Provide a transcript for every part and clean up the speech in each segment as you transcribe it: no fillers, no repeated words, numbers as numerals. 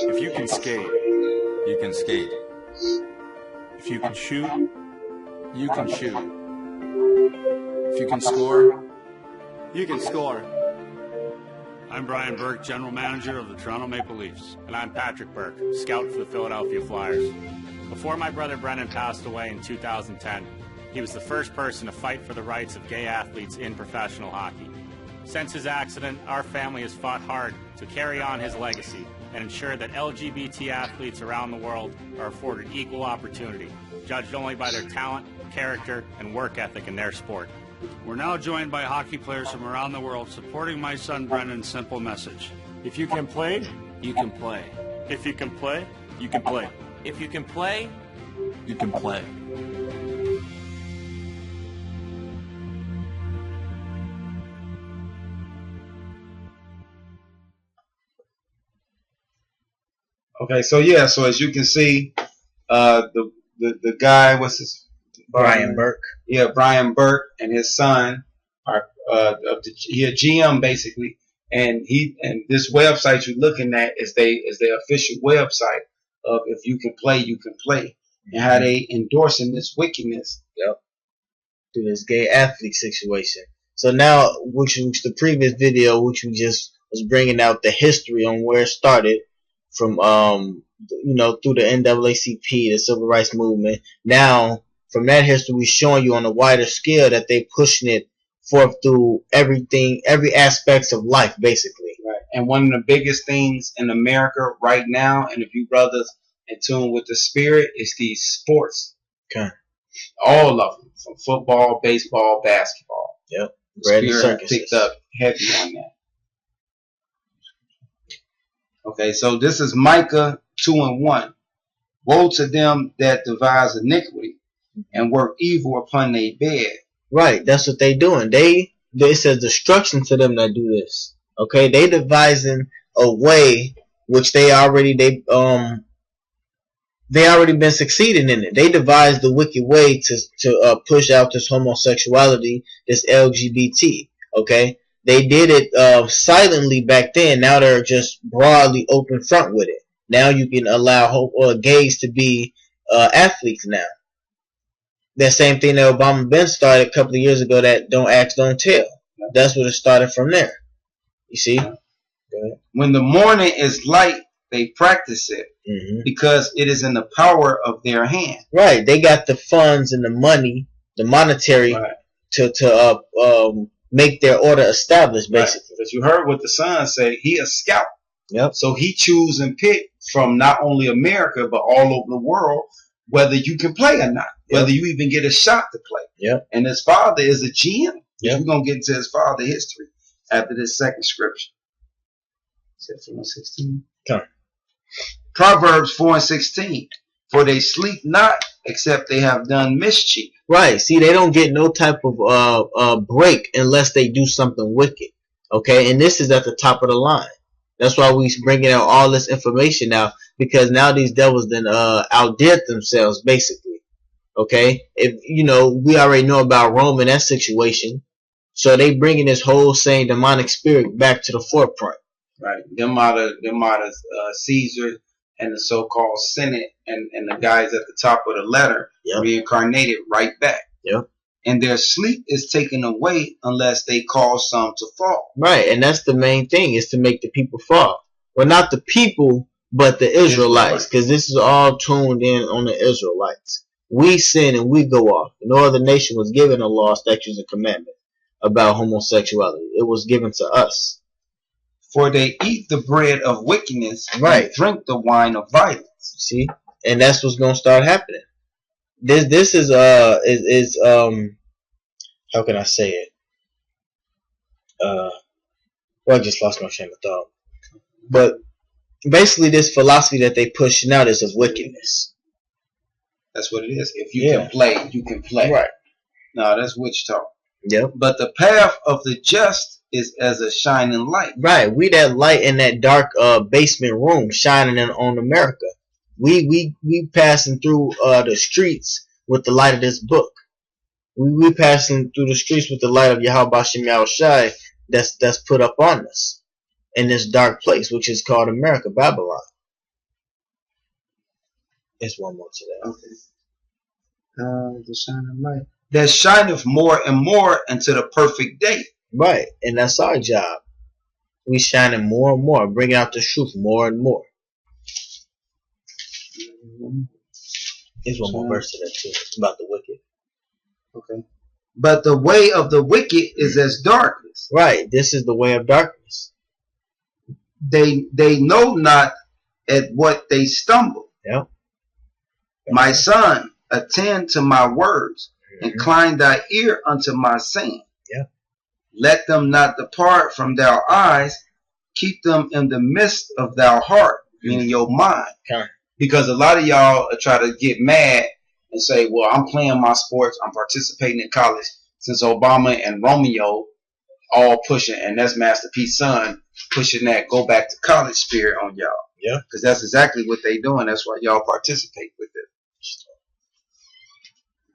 If you can skate, you can skate. If you can shoot, you can shoot. If you can score, you can score. I'm Brian Burke, General Manager of the Toronto Maple Leafs. And I'm Patrick Burke, Scout for the Philadelphia Flyers. Before my brother Brennan passed away in 2010, he was the first person to fight for the rights of gay athletes in professional hockey. Since his accident, our family has fought hard to carry on his legacy and ensure that LGBT athletes around the world are afforded equal opportunity, judged only by their talent, character, and work ethic in their sport. We're now joined by hockey players from around the world supporting my son Brennan's simple message. If you can play, you can play. If you can play, You can play. If you can play, You can play. Okay, so yeah, so as you can see, the guy, what's his Brian Burke. Yeah, Brian Burke and his son are he a GM basically, and this website you're looking at is their official website of if you can play, you can play, and how they endorsing this wickedness. Yep. Through this gay athlete situation. So now, which the previous video, which we just was bringing out the history on where it started from, through the NAACP, the Civil Rights Movement. Now, from that history, we're showing you on a wider scale that they pushing it forth through everything, every aspects of life, basically. Right. And one of the biggest things in America right now, and if you brothers in tune with the spirit, is these sports. Okay. All of them, from football, baseball, basketball. Yep. The spirit picked up heavy on that. Okay, so this is Micah 2:1. Woe to them that devise iniquity and work evil upon their bed. Right, that's what they doing. They says destruction to them that do this. Okay, they devising a way which they already been succeeding in it. They devised the wicked way to push out this homosexuality, this LGBT. Okay, they did it silently back then. Now they're just broadly open front with it. Now you can allow gays to be athletes now. That same thing that Obama Ben started a couple of years ago, that don't ask, don't tell. That's what it started from there. You see? When the morning is light, they practice it because it is in the power of their hand. Right. They got the funds and the money, the monetary, to make their order established, basically. Because you heard what the son said. He a scout. Yep. So he choose and pick from not only America, but all over the world, whether you can play or not, whether you even get a shot to play. Yep. And his father is a GM. Yep. We're going to get into his father history after this second scripture. Is that 4:16? Okay. Proverbs 4:16. For they sleep not, except they have done mischief. Right. See, they don't get no type of break unless they do something wicked. Okay. And this is at the top of the line. That's why we bringing out all this information now, because now these devils then outdid themselves, basically. Okay. If we already know about Rome and that situation, so they bringing this whole same demonic spirit back to the forefront. Right. Them out of Caesar and the so-called Senate and the guys at the top of the letter reincarnated right back. Yep. And their sleep is taken away unless they cause some to fall. Right, and that's the main thing, is to make the people fall. Well, not the people, but the Israelites, because this is all tuned in on the Israelites. We sin and we go off. No other nation was given a law, statutes, and commandments about homosexuality. It was given to us. For they eat the bread of wickedness, right, and drink the wine of violence. See, and that's what's gonna start happening. This is how can I say it? I just lost my train of thought. But basically, this philosophy that they pushing out is of wickedness. That's what it is. If you can play, you can play. Right. No, that's witch talk. Yep. But the path of the just is as a shining light. Right. We that light in that dark basement room shining on America. We passing through the streets with the light of this book. We passing through the streets with the light of Yahweh Bashem Yahushai that's put up on us. in this dark place, which is called America, Babylon. There's one more to that. Okay. The shining light that shineth more and more into the perfect day. Right, and that's our job. We shining more and more, bringing out the truth more and more. There's one more verse to that too. It's about the wicked. Okay. But the way of the wicked is as darkness. Right, this is the way of darkness. They know not at what they stumble. Yep. My son, attend to my words, incline thy ear unto my saying. Yep. Let them not depart from thy eyes, keep them in the midst of thy heart, meaning your mind. Okay. Because a lot of y'all try to get mad and say, well, I'm playing my sports, I'm participating in college, since Obama and Romeo all pushing, and that's Master P's son, pushing that go back to college spirit on y'all. Yeah. Because that's exactly what they doing. That's why y'all participate with it.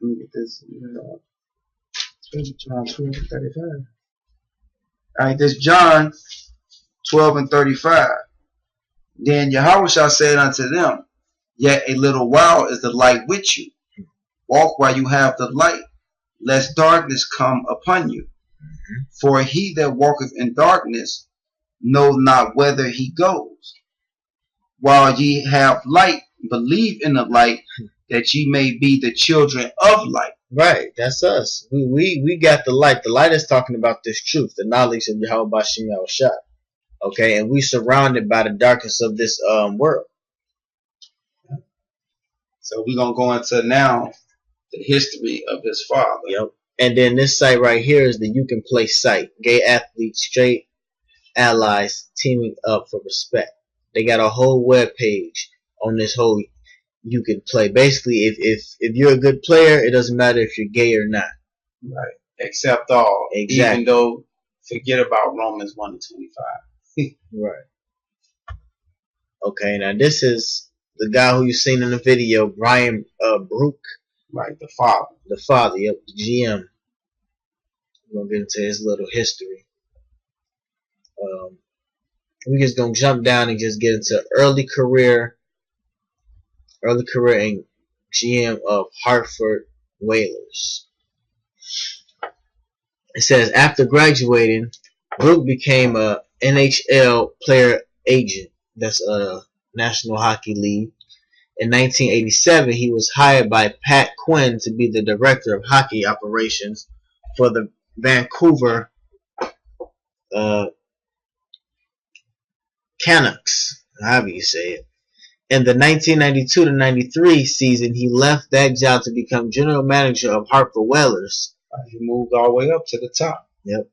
Let me get this. John 12 and 35. Alright, this John 12 and 35. Then Yahushua said unto them, yet a little while is the light with you. Walk while you have the light, lest darkness come upon you. For he that walketh in darkness know not whither he goes. While ye have light, believe in the light, that ye may be the children of light. Right, that's us. We got the light. The light is talking about this truth, the knowledge of Yahweh Bashim Yahushua. Okay, and we surrounded by the darkness of this world. So we're gonna go into now the history of his father. Yep. And then this site right here is the You Can Play site. Gay athletes, straight allies teaming up for respect. They got a whole web page on this whole You Can Play. Basically, if you're a good player, it doesn't matter if you're gay or not. Right. Accept all. Exactly. Even though, forget about Romans 1 and 25. Right. Okay, now this is the guy who you've seen in the video, Brian Burke. Right, the father. The father, yep, the GM. We're going to get into his little history. We're just going to jump down and just get into early career in GM of Hartford Whalers. It says, after graduating, Burke became a NHL player agent. That's a National Hockey League. In 1987, he was hired by Pat Quinn to be the director of hockey operations for the Vancouver Canucks, however you say it. In the 1992-93 season, he left that job to become general manager of Hartford Whalers. He moved all the way up to the top. Yep.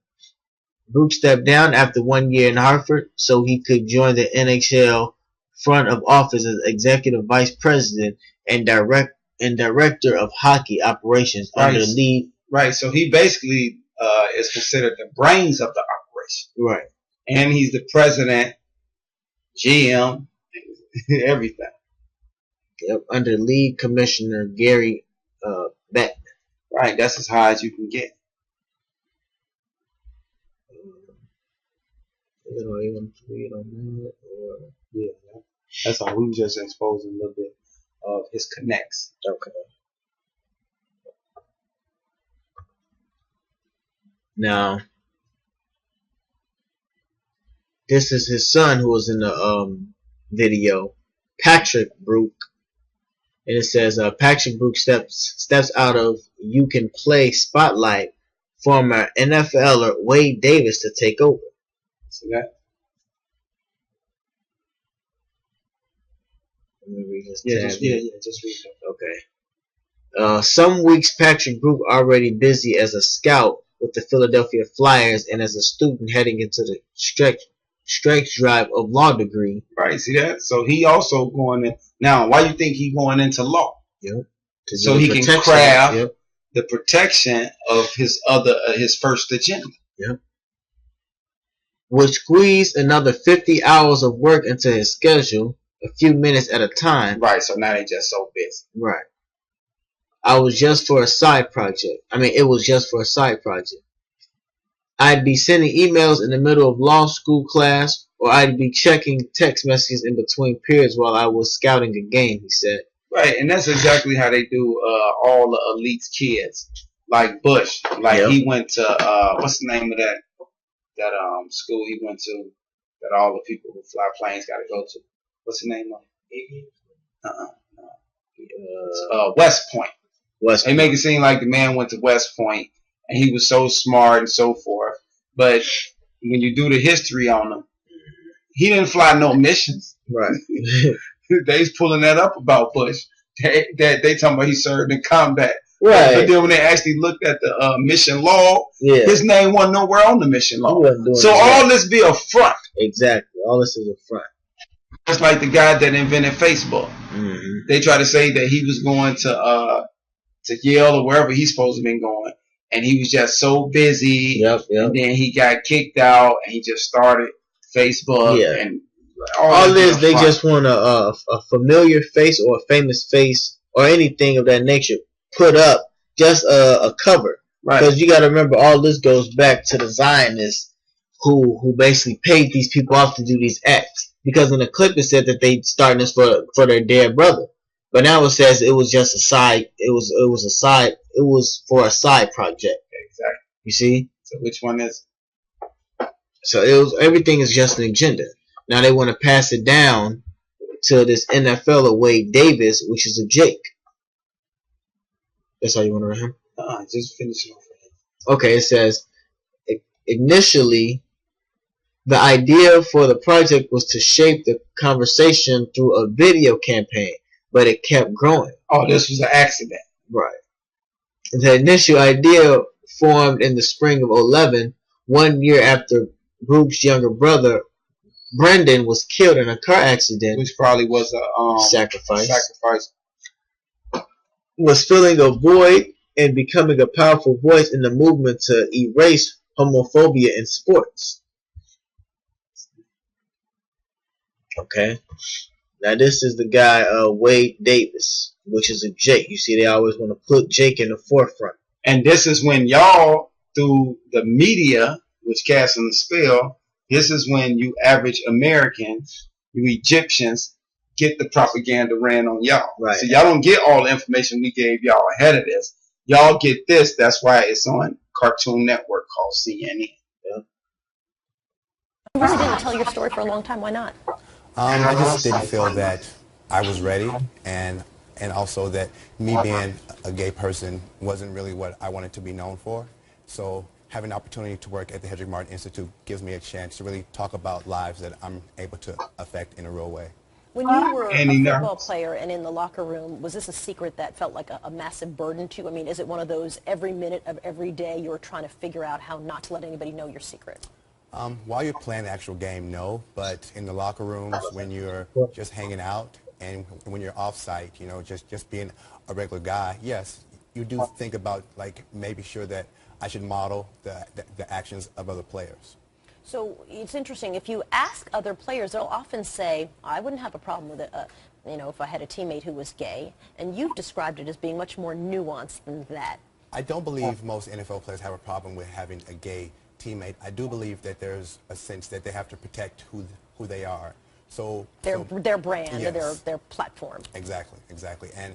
Burke stepped down after 1 year in Hartford so he could join the NHL front of office as executive vice president and director of hockey operations under lead. Right, so he basically is considered the brains of the operation. Right. And he's the president, GM, everything. Yep, under lead commissioner Gary Bettman. Right, that's as high as you can get. Yeah, that's all. We just exposing a little bit of his connects. Okay. Now, this is his son who was in the video, Patrick Burke, and it says Patrick Burke steps out of You Can Play spotlight, former NFLer Wade Davis to take over. See that? Let me read this. Just read that. Okay. Some weeks Patrick Burke already busy as a scout with the Philadelphia Flyers and as a student heading into the stretch drive of law degree. Right, see that? So he also going in. Now, why you think he going into law? Yep. So he can craft the protection of his first agenda. Yep. Would squeeze another 50 hours of work into his schedule, a few minutes at a time. Right, so now they just so busy. Right. It was just for a side project. I'd be sending emails in the middle of law school class or I'd be checking text messages in between periods while I was scouting a game, he said. Right, and that's exactly how they do all the elite kids. Like Bush, like Yep. he went to what's the name of that school he went to that all the people who fly planes got to go to? What's the name of it? West Point. They make it seem like the man went to West Point and he was so smart and so forth. But when you do the history on him, he didn't fly no missions. Right. They's pulling that up about Bush. They talking about he served in combat. Right. But then when they actually looked at the mission log, Yeah. his name wasn't nowhere on the mission log. So that. all this be a front. Exactly. All this is a front. Just like the guy that invented Facebook. Mm-hmm. They try to say that he was going to Yale or wherever he's supposed to been going, and he was just so busy. Yep. And then he got kicked out, and he just started Facebook. Yeah. And all this, they just want a familiar face or a famous face or anything of that nature put up, just a cover. Right. Because you got to remember, all this goes back to the Zionists who basically paid these people off to do these acts. Because in the clip it said that they started this for their dead brother, but now it says it was just a side. It was for a side project. Exactly. You see? So which one is? So everything is just an agenda. Now they want to pass it down to this NFL of Wade Davis, which is a Jake. That's all you want to write him? Just finish it off. Okay, it says, initially, the idea for the project was to shape the conversation through a video campaign, but it kept growing. Oh, this was an accident. Right. The initial idea formed in the spring of 2011, 1 year after Brooks' younger brother, Brendan, was killed in a car accident. Which probably was a sacrifice. Was filling a void and becoming a powerful voice in the movement to erase homophobia in sports. Okay. Now this is the guy Wade Davis, which is a Jake. You see, they always want to put Jake in the forefront. And this is when y'all, through the media, which casts a spell, this is when you average Americans, you Egyptians, get the propaganda ran on y'all. Right. So y'all don't get all the information we gave y'all ahead of this. Y'all get this. That's why it's on Cartoon Network called CNN. Yeah. You really didn't tell your story for a long time. Why not? I just didn't feel that I was ready, and also that me being a gay person wasn't really what I wanted to be known for. So having the opportunity to work at the Hedrick Martin Institute gives me a chance to really talk about lives that I'm able to affect in a real way. When you were a football player and in the locker room, was this a secret that felt like a massive burden to you? I mean, is it one of those every minute of every day you're trying to figure out how not to let anybody know your secret? While you're playing the actual game, no. But in the locker rooms, when you're just hanging out and when you're off-site, you know, just being a regular guy, yes, you do think about, like, making sure that I should model the actions of other players. So it's interesting. If you ask other players, they'll often say, I wouldn't have a problem with it, you know, if I had a teammate who was gay. And you've described it as being much more nuanced than that. I don't believe most NFL players have a problem with having a gay teammate. I do believe that there's a sense that they have to protect who they are. So their brand, yes. or their platform. Exactly. And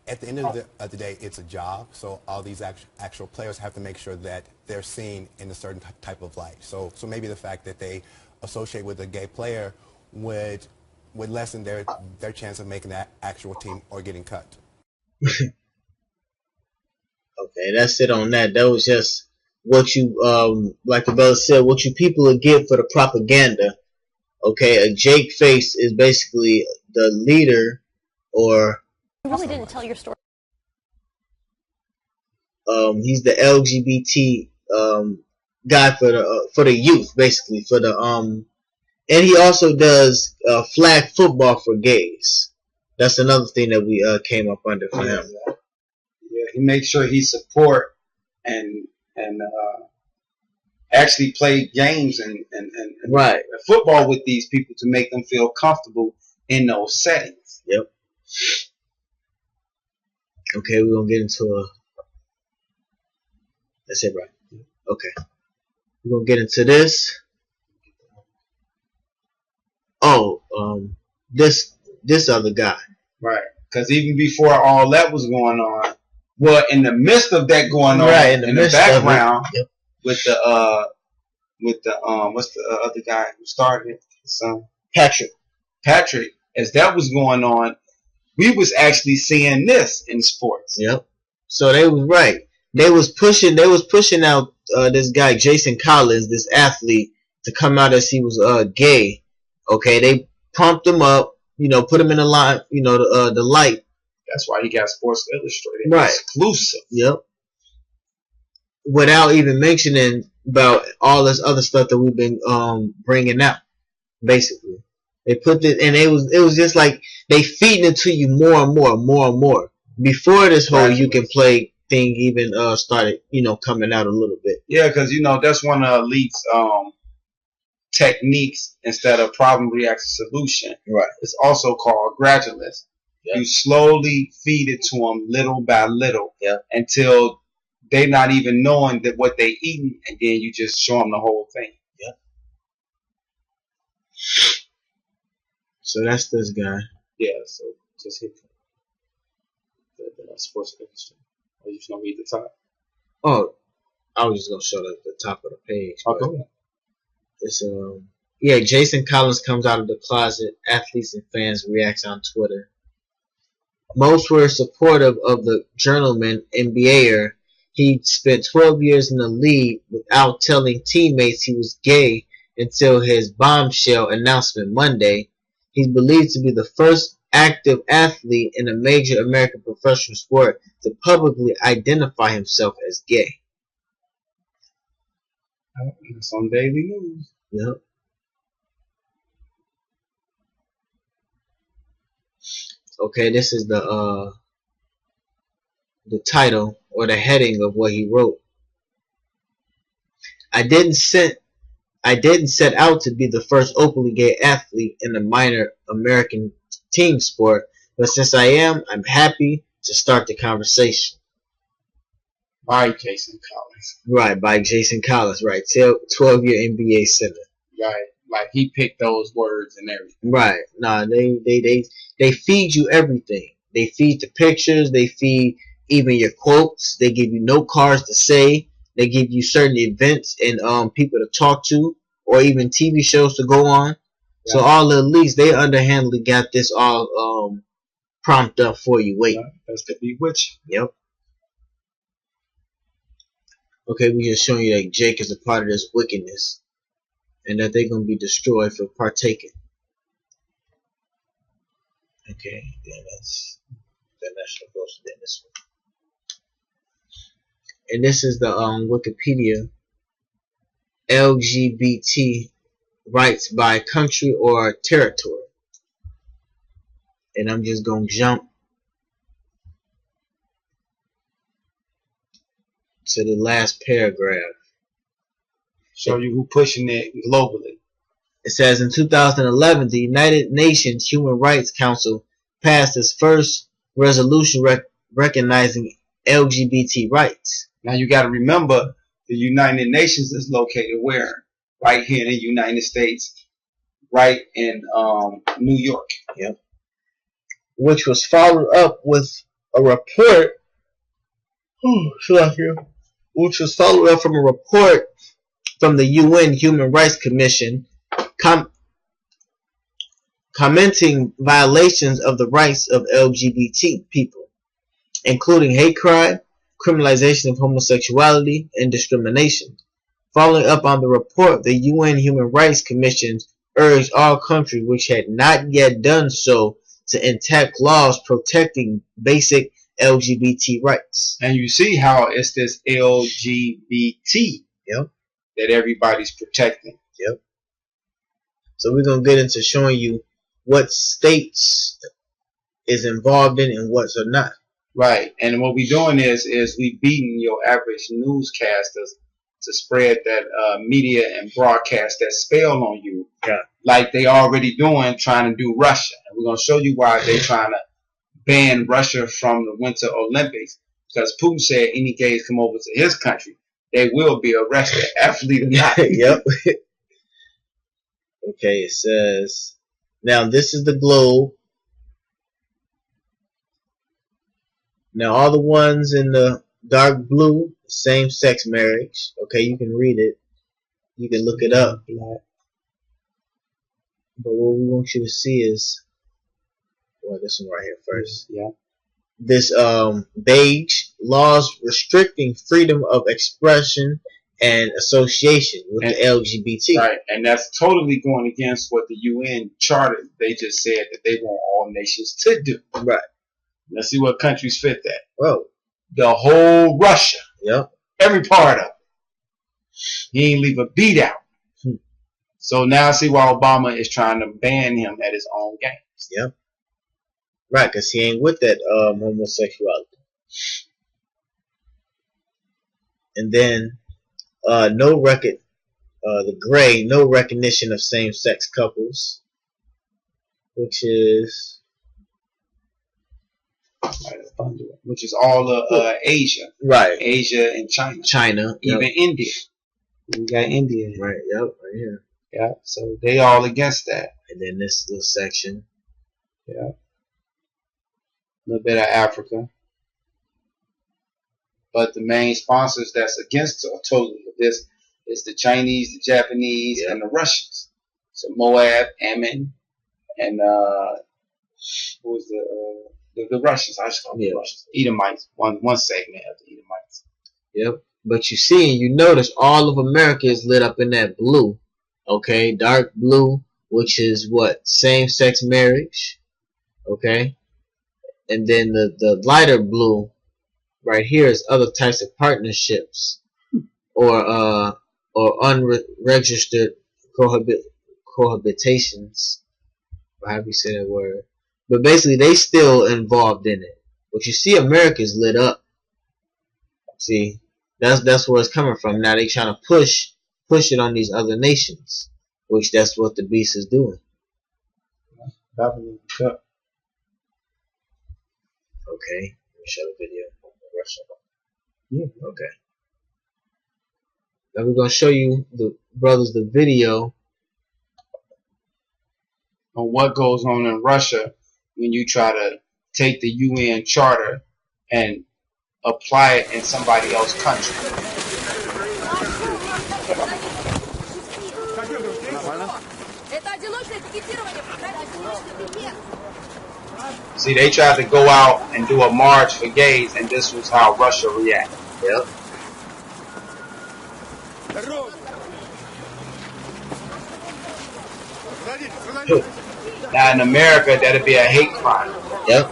at the end of the day, it's a job. So all these actual players have to make sure that they're seen in a certain type of light. So maybe the fact that they associate with a gay player would lessen their chance of making that actual team or getting cut. Okay, that's it on that. That was just what you, like the brother said, what you people will get for the propaganda. Okay, a Jake face is basically the leader, or You really didn't tell your story. He's the LGBT guy for the youth, basically for the and he also does flag football for gays. That's another thing that we came up under for him. Yeah, he makes sure he support and actually play games and right football with these people to make them feel comfortable in those settings. Yep. Okay, we're gonna get into that's it, right? Okay, we're gonna get into this. this other guy. Right. Because even before all that was going on, well, in the midst of that going on, right, in the background, yep. with the what's the other guy who started it? Patrick. As that was going on, we was actually seeing this in sports. Yep. So they was right. They was pushing out this guy Jason Collins, this athlete, to come out as he was gay. Okay, they pumped him up, put him in the line, the light. That's why he got Sports Illustrated. Right. Exclusive. Yep. Without even mentioning about all this other stuff that we've been bringing out, basically. They put it, and it was just like they feeding it to you more and more before this whole you can play thing even started, coming out a little bit. Yeah, because that's one of Elite's techniques instead of problem reaction solution. Right. It's also called gradualist. Yep. You slowly feed it to them little by little, yep. until they're not even knowing that what they eating, and then you just show them the whole thing. Yep. So that's this guy. Yeah. So just hit the Sports Illustrated. Or you just gonna read the top. Oh, I was just gonna show the top of the page. Oh, go ahead. It's Jason Collins comes out of the closet. Athletes and fans reacts on Twitter. Most were supportive of the journeyman NBAer. He spent 12 years in the league without telling teammates he was gay until his bombshell announcement Monday. He's believed to be the first active athlete in a major American professional sport to publicly identify himself as gay. It's on Daily News. Yep. Okay, this is the title or the heading of what he wrote. I didn't set out to be the first openly gay athlete in a minor American team sport, but since I am, I'm happy to start the conversation. By Jason Collins. Right, by Jason Collins, right. 12-year NBA center. Right, like he picked those words and everything. Right. Nah, they feed you everything. They feed the pictures, they feed even your quotes, they give you note cards to say, they give you certain events and people to talk to, or even TV shows to go on. Yeah. So all the elites, they underhandedly got this all prompted up for you. Wait. Yeah, that's to be with you. Yep. Okay, we just showing you that Jake is a part of this wickedness, and that they're gonna be destroyed for partaking. Okay, then that's supposed to be this one. And this is the Wikipedia LGBT rights by country or territory. And I'm just gonna jump to the last paragraph. Show you who pushing it globally. It says in 2011, the United Nations Human Rights Council passed its first resolution recognizing LGBT rights. Now you got to remember, the United Nations is located where? Right here in the United States, right in New York. Yep. Which was followed up with a report. Which was followed up from a report from the UN Human Rights Commission commenting violations of the rights of LGBT people, including hate crime, criminalization of homosexuality, and discrimination. Following up on the report, the UN Human Rights Commission urged all countries which had not yet done so to enact laws protecting basic LGBT rights. And you see how it's this LGBT, yep, that everybody's protecting. Yep. So we're going to get into showing you what states is involved in and what's are not. Right. And what we're doing is we beating your average newscasters to spread that media and broadcast that spell on you. Yeah. Like they already doing, trying to do Russia. And we're going to show you why they're trying to ban Russia from the Winter Olympics. Because Putin said any gays come over to his country, they will be arrested, athlete or not. Yep. Okay, it says, Now this is the globe. Now all the ones in the dark blue, same-sex marriage. Okay, you can read it. You can look it up. But what we want you to see is, well, this one right here first. Yeah. This beige, laws restricting freedom of expression and association with the LGBT. Right, and that's totally going against what the UN Charter, they just said that they want all nations to do. Right. Let's see what countries fit that. Oh. The whole Russia. Yep. Every part of it. He ain't leave a beat out. So now see why Obama is trying to ban him at his own games. Yep. Right, because he ain't with that homosexuality. And then no record, the gray, no recognition of same-sex couples, which is all of Asia. Right. Asia and China. China. Even India. We got India. Right, yep, right here. Yeah, so they all against that. And then this little section. Yeah. A little bit of Africa. But the main sponsors that's against totally this is the Chinese, the Japanese, and the Russians. So Moab, Ammon, and who was the Russians? I just call them the Russians. Edomites. One segment of the Edomites. Yep. But you see, you notice all of America is lit up in that blue. Okay, dark blue, which is what? Same-sex marriage. Okay. And then the lighter blue right here is other types of partnerships or unregistered cohabitations, or however you say that word. But basically, they still involved in it. But you see, America is lit up. See, that's where it's coming from. Now they trying to push it on these other nations, which that's what the beast is doing. Okay, let me show the video. Yeah. Okay. Now we're gonna show you the video on what goes on in Russia when you try to take the UN Charter and apply it in somebody else's country. See, they tried to go out and do a march for gays, and this was how Russia reacted. Yep. Now in America, that'd be a hate crime. Yep.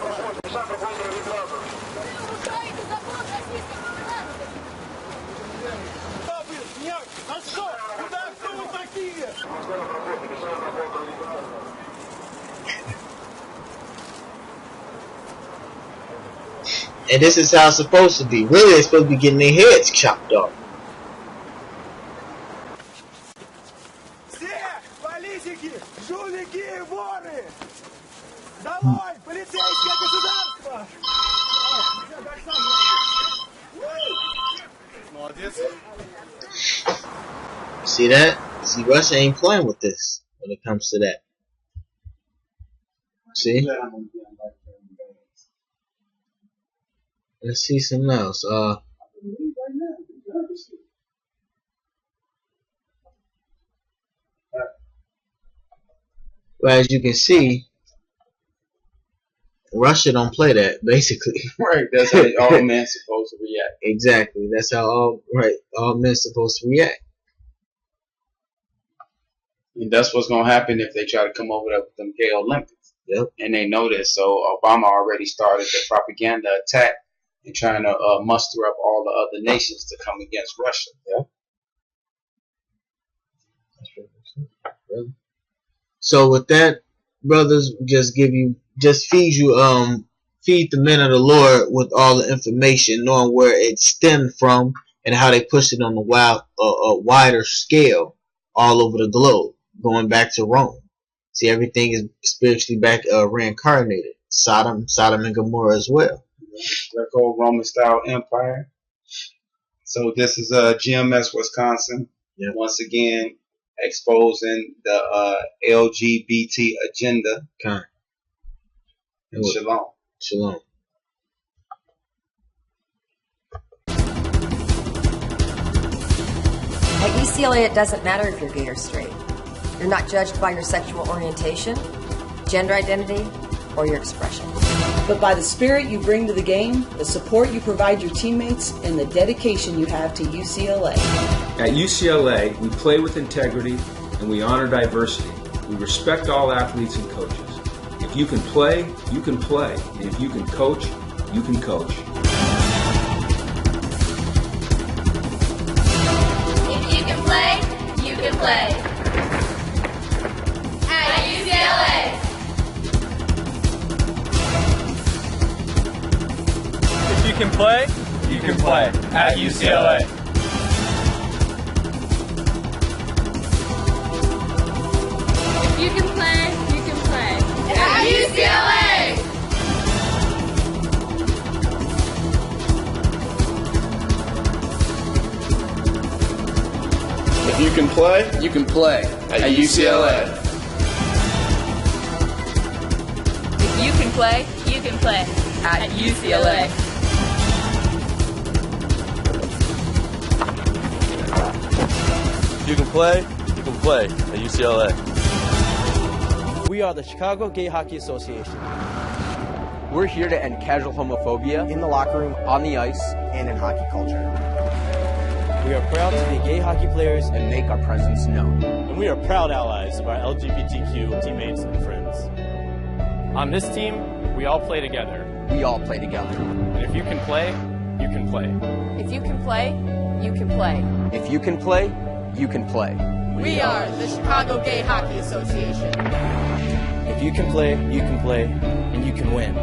And this is how it's supposed to be. Really, they're supposed to be getting their heads chopped off. See that? See, Russia ain't playing with this when it comes to that. See? Let's see something else. Well, as you can see, Russia don't play that, basically. Right, that's how all men supposed to react. Exactly, that's how all men supposed to react. And that's what's gonna happen if they try to come over there with them gay Olympics. Yep. And they know this, so Obama already started the propaganda attack and trying to muster up all the other nations to come against Russia. Yeah. So with that, brothers, just feed the men of the Lord with all the information, knowing where it stemmed from and how they pushed it on a wider scale all over the globe, going back to Rome. See, everything is spiritually back reincarnated. Sodom and Gomorrah as well. Greco-Roman style empire. So this is GMS Wisconsin. Yeah. Once again, exposing the LGBT agenda. Shalom. Shalom. At UCLA, it doesn't matter if you're gay or straight. You're not judged by your sexual orientation, gender identity, or your expression. But by the spirit you bring to the game, the support you provide your teammates, and the dedication you have to UCLA. At UCLA, we play with integrity and we honor diversity. We respect all athletes and coaches. If you can play, you can play. And if you can coach, you can coach. If you can play, you can play. At UCLA. If you can play, you can play. At UCLA. If you can play, you can play. At UCLA. If you can play, you can play. At UCLA. If you can play, you can play. At UCLA. If you can play, you can play. At UCLA. We are the Chicago Gay Hockey Association. We're here to end casual homophobia in the locker room, on the ice, and in hockey culture. We are proud to be gay hockey players and make our presence known. And we are proud allies of our LGBTQ teammates and friends. On this team, we all play together. We all play together. And if you can play, you can play. If you can play, you can play. If you can play, you can play. We are the Chicago Gay Hockey Association. If you can play, and you can win.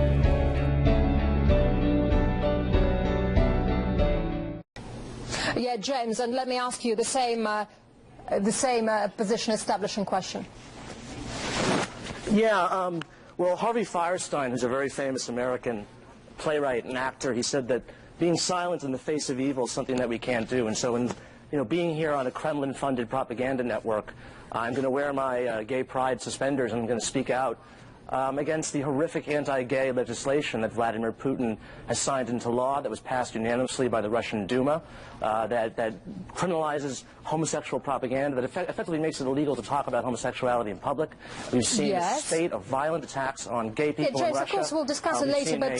Yeah, James, and let me ask you the same position establishing question. Yeah, well, Harvey Fierstein, who's a very famous American playwright and actor, he said that being silent in the face of evil is something that we can't do. And so, being here on a Kremlin-funded propaganda network, I'm going to wear my gay pride suspenders and I'm going to speak out against the horrific anti-gay legislation that Vladimir Putin has signed into law that was passed unanimously by the Russian Duma that criminalizes homosexual propaganda, that effectively makes it illegal to talk about homosexuality in public. We've seen a spate of violent attacks on gay people in Russia. Of course, we'll discuss it later, but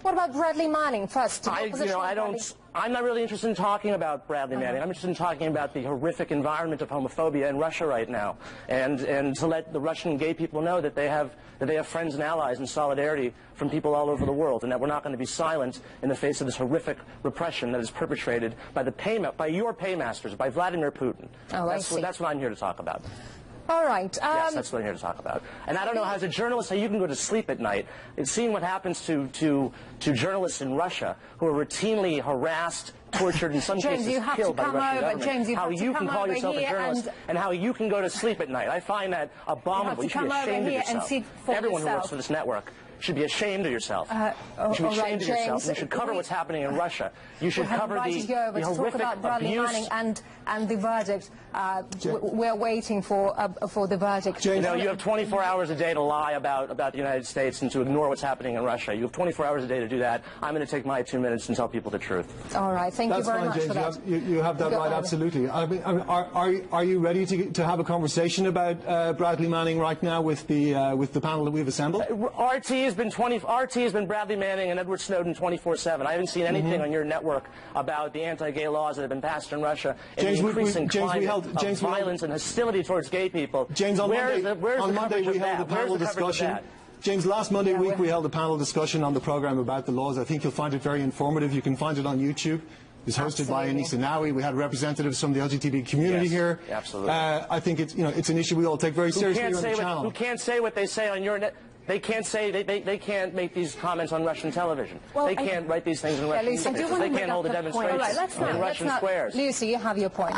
what about Bradley Manning first? I'm not really interested in talking about Bradley Manning. I'm interested in talking about the horrific environment of homophobia in Russia right now, and to let the Russian gay people know that they have friends and allies in solidarity from people all over the world, and that we're not going to be silent in the face of this horrific repression that is perpetrated by your paymasters, by Vladimir Putin. Oh, that's what I'm here to talk about. All right. Yes, that's what I'm here to talk about. And I don't know, as a journalist, how you can go to sleep at night. It's seeing what happens to journalists in Russia who are routinely harassed, tortured, in some cases killed by the Russian government. James, how you can call yourself a journalist and how you can go to sleep at night. I find that abominable. You should be ashamed of yourself. Everyone who works for this network should be ashamed of yourself. You should be ashamed of yourself. You should cover what's happening in Russia. You should cover the horrific abuse. And the verdict. We're waiting for the verdict. You have 24 hours a day to lie about the United States and to ignore what's happening in Russia. You have 24 hours a day to do that. I'm going to take my 2 minutes and tell people the truth. All right. Thank you very much for that. You have that right, absolutely. I mean, are you ready to have a conversation about Bradley Manning right now with the panel that we've assembled? RT has been Bradley Manning and Edward Snowden 24/7. I haven't seen anything on your network about the anti-gay laws that have been passed in Russia and the increasing climate of violence and hostility towards gay people. James, on Monday we held a panel discussion. James, last Monday week we held a panel discussion on the program about the laws. I think you'll find it very informative. You can find it on YouTube. It was hosted by Anissa Nawi. We had representatives from the LGBT community here. Absolutely. I think it's an issue we all take very seriously here on the channel. Who can't say what they say on your net? They can't say they can't make these comments on Russian television. They can't write these things in Russian newspapers. They can't hold a demonstration in Russian squares. Lucy, you have your point.